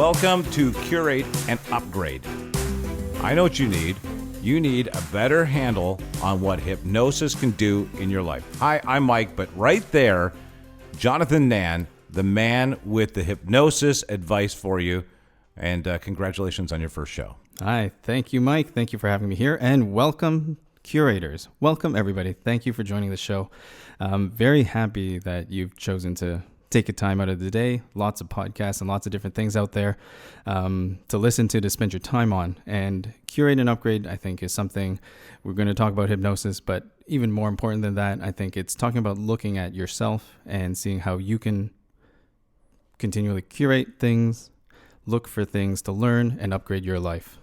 Welcome to Curate and Upgrade. I know what you need. You need a better handle on what hypnosis can do in your life. Hi, I'm Mike, but right there, Jonathan Nan, the man with the hypnosis advice for you. And congratulations on your first show. Hi, thank you, Mike. Thank you for having me here. And welcome, curators. Welcome, everybody. Thank you for joining the show. I'm very happy that you've chosen to take a time out of the day. Lots of podcasts and lots of different things out there to listen to spend your time on. And Curate and Upgrade, I think, is something we're going to talk about hypnosis, but even more important than that, I think it's talking about looking at yourself and seeing how you can continually curate things, look for things to learn, and upgrade your life.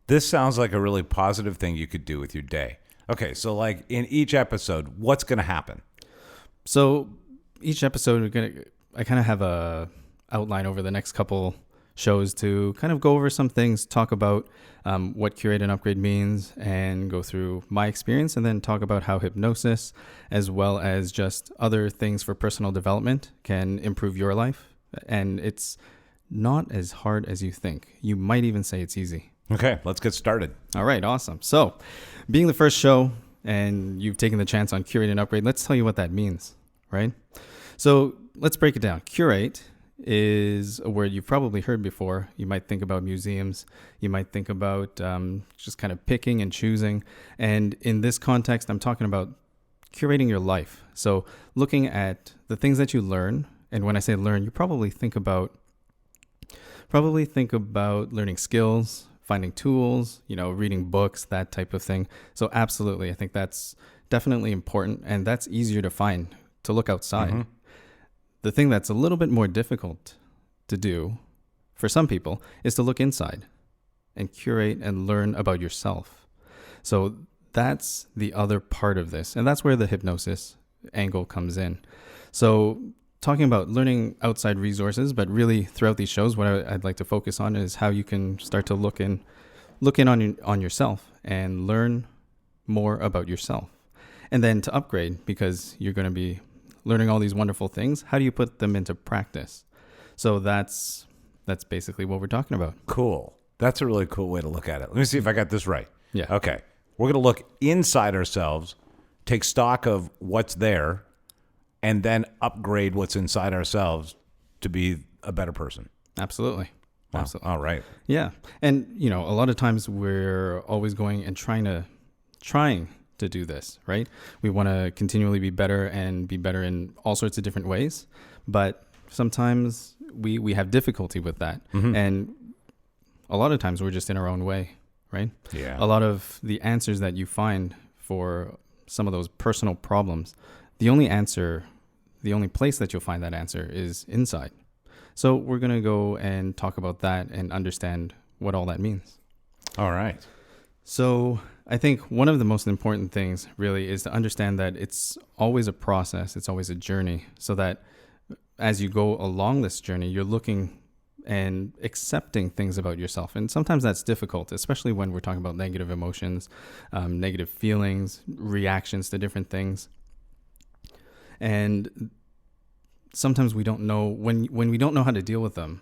This sounds like a really positive thing you could do with your day. Okay, so like in each episode, what's going to happen? So each episode, I kind of have a outline over the next couple shows to kind of go over some things, talk about what Curate and Upgrade means, and go through my experience, and then talk about how hypnosis, as well as just other things for personal development, can improve your life. And it's not as hard as you think. You might even say it's easy. Okay, let's get started. All right, awesome. So, being the first show and you've taken the chance on Curate and Upgrade, let's tell you what that means, right? So, let's break it down. Curate is a word you've probably heard before. You might think about museums. You might think about just kind of picking and choosing. And in this context, I'm talking about curating your life. So, looking at the things that you learn. And when I say learn, you probably think about learning skills, finding tools, reading books, that type of thing. So absolutely, I think that's definitely important, and that's easier to find, to look outside. Mm-hmm. The thing that's a little bit more difficult to do for some people is to look inside and curate and learn about yourself. So that's the other part of this, and that's where the hypnosis angle comes in. So talking about learning outside resources, but really throughout these shows, what I'd like to focus on is how you can start to look in on yourself and learn more about yourself. And then to upgrade, because you're going to be learning all these wonderful things, how do you put them into practice? So that's basically what we're talking about. Cool. That's a really cool way to look at it. Let me see if I got this right. Yeah. Okay. We're going to look inside ourselves, take stock of what's there, and then upgrade what's inside ourselves to be a better person. Absolutely. Wow. Absolutely. All right. Yeah. And, a lot of times we're always going and trying to do this, right? We want to continually be better and be better in all sorts of different ways. But sometimes we have difficulty with that. Mm-hmm. And a lot of times we're just in our own way, right? Yeah. A lot of the answers that you find for some of those personal problems, the only place that you'll find that answer is inside. So we're going to go and talk about that and understand what all that means. All right. So I think one of the most important things really is to understand that it's always a process. It's always a journey, so that as you go along this journey, you're looking and accepting things about yourself. And sometimes that's difficult, especially when we're talking about negative emotions, negative feelings, reactions to different things. And sometimes we don't know, when we don't know how to deal with them,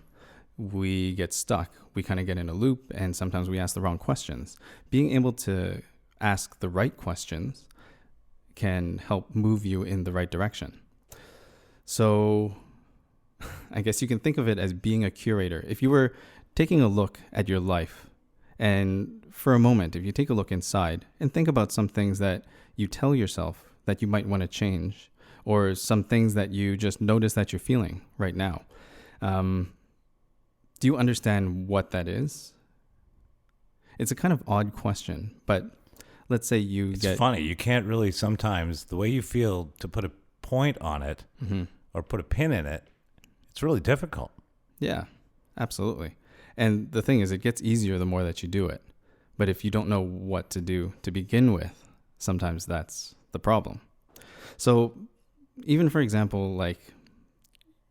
we get stuck. We kind of get in a loop, and sometimes we ask the wrong questions. Being able to ask the right questions can help move you in the right direction. So I guess you can think of it as being a curator. If you were taking a look at your life, and for a moment, if you take a look inside and think about some things that you tell yourself that you might want to change, or some things that you just notice that you're feeling right now. Do you understand what that is? It's a kind of odd question, but let's say It's funny. You can't really sometimes, the way you feel, to put a point on it, mm-hmm. or put a pin in it, it's really difficult. Yeah, absolutely. And the thing is, it gets easier the more that you do it. But if you don't know what to do to begin with, sometimes that's the problem. So even for example, like,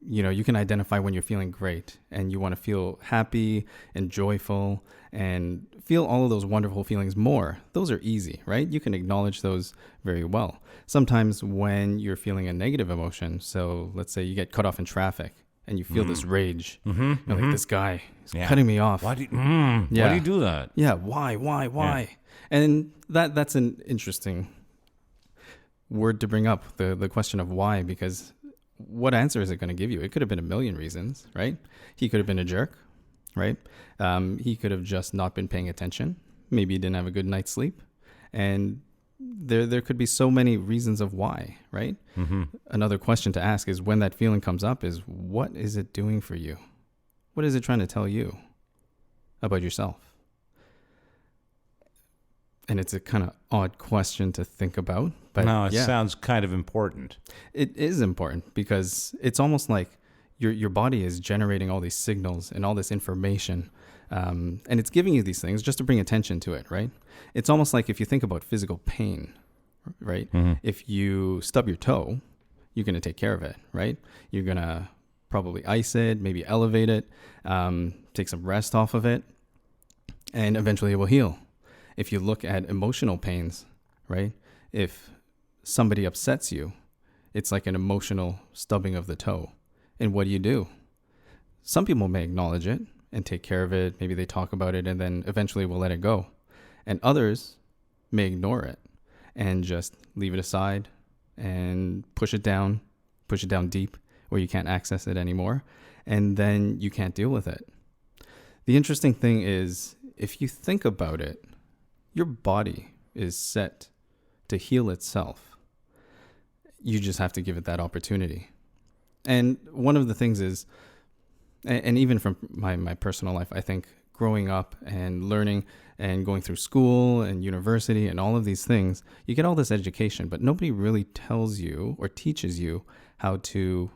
you can identify when you're feeling great and you want to feel happy and joyful and feel all of those wonderful feelings more. Those are easy, right? You can acknowledge those very well. Sometimes when you're feeling a negative emotion, so let's say you get cut off in traffic and you feel this rage. You're like, this guy is cutting me off. Why do you do that? Yeah, why? Yeah. And that's an interesting word to bring up, the question of why, because what answer is it going to give you? It could have been a million reasons, right? He could have been a jerk, right? He could have just not been paying attention. Maybe he didn't have a good night's sleep. And there could be so many reasons of why, right? Another question to ask is, when that feeling comes up, is what is it doing for you? What is it trying to tell you about yourself? And it's a kind of odd question to think about. But no, it sounds kind of important. It is important because it's almost like your body is generating all these signals and all this information. And it's giving you these things just to bring attention to it, right? It's almost like if you think about physical pain, right? If you stub your toe, you're going to take care of it, right? You're going to probably ice it, maybe elevate it, take some rest off of it, and eventually it will heal. If you look at emotional pains, right? If somebody upsets you, it's like an emotional stubbing of the toe. And what do? Some people may acknowledge it and take care of it. Maybe they talk about it and then eventually will let it go. And others may ignore it and just leave it aside and push it down deep where you can't access it anymore. And then you can't deal with it. The interesting thing is, if you think about it, your body is set to heal itself. You just have to give it that opportunity. And one of the things is, and even from my personal life, I think growing up and learning and going through school and university and all of these things, you get all this education, but nobody really tells you or teaches you how to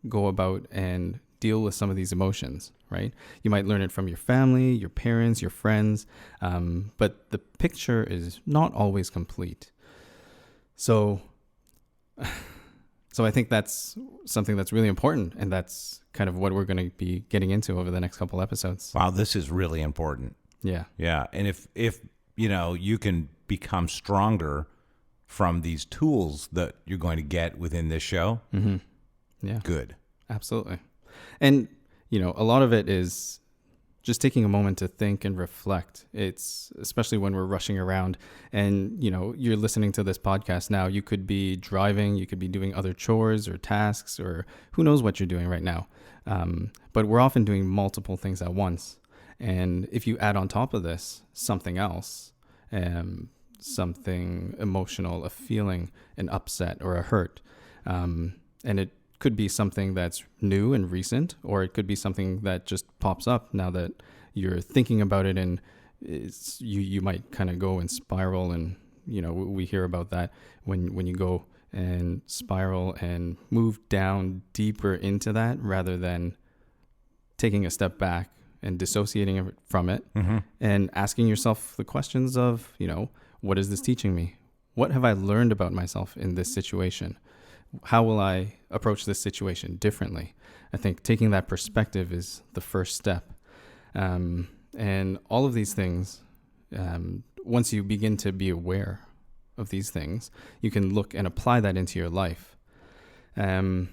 go about and deal with some of these emotions, right? You might learn it from your family, your parents, your friends, but the picture is not always complete. So I think that's something that's really important, and that's kind of what we're going to be getting into over the next couple episodes. Wow, this is really important. Yeah. Yeah, and if you can become stronger from these tools that you're going to get within this show, yeah, good. Absolutely. And, a lot of it is just taking a moment to think and reflect. It's especially when we're rushing around and, you're listening to this podcast now. You could be driving, you could be doing other chores or tasks, or who knows what you're doing right now. But we're often doing multiple things at once. And if you add on top of this something else, something emotional, a feeling, an upset or a hurt, and it could be something that's new and recent, or it could be something that just pops up now that you're thinking about it, and you might kind of go and spiral. And we hear about that when you go and spiral and move down deeper into that, rather than taking a step back and dissociating from it, and asking yourself the questions of, what is this teaching me? What have I learned about myself in this situation? How will I approach this situation differently? I think taking that perspective is the first step. And all of these things, once you begin to be aware of these things, you can look and apply that into your life. And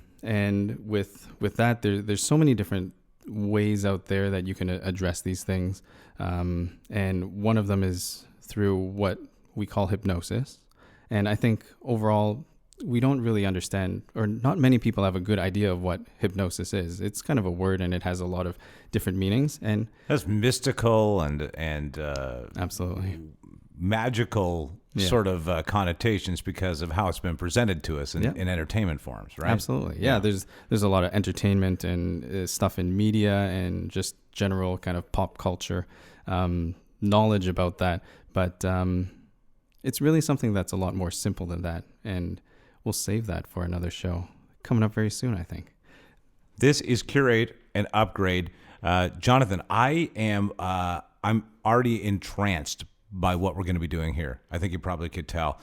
with that, there's so many different ways out there that you can address these things. And one of them is through what we call hypnosis. And I think overall, we don't really understand, or not many people have a good idea of what hypnosis is. It's kind of a word, and it has a lot of different meanings. And that's mystical and absolutely magical sort of connotations because of how it's been presented to us in entertainment forms, right? Absolutely. Yeah. There's a lot of entertainment and stuff in media and just general kind of pop culture knowledge about that. But it's really something that's a lot more simple than that. And we'll save that for another show coming up very soon, I think. This is Curate and Upgrade. Jonathan, I'm already entranced by what we're going to be doing here. I think you probably could tell.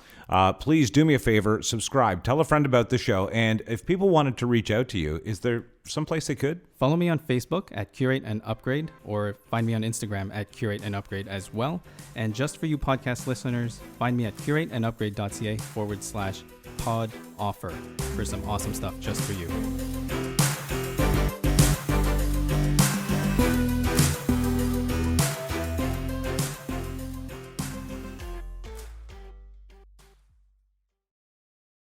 Please do me a favor, subscribe, tell a friend about the show. And if people wanted to reach out to you, is there someplace they could? Follow me on Facebook at Curate and Upgrade, or find me on Instagram at Curate and Upgrade as well. And just for you podcast listeners, find me at curateandupgrade.ca/pod offer for some awesome stuff just for you.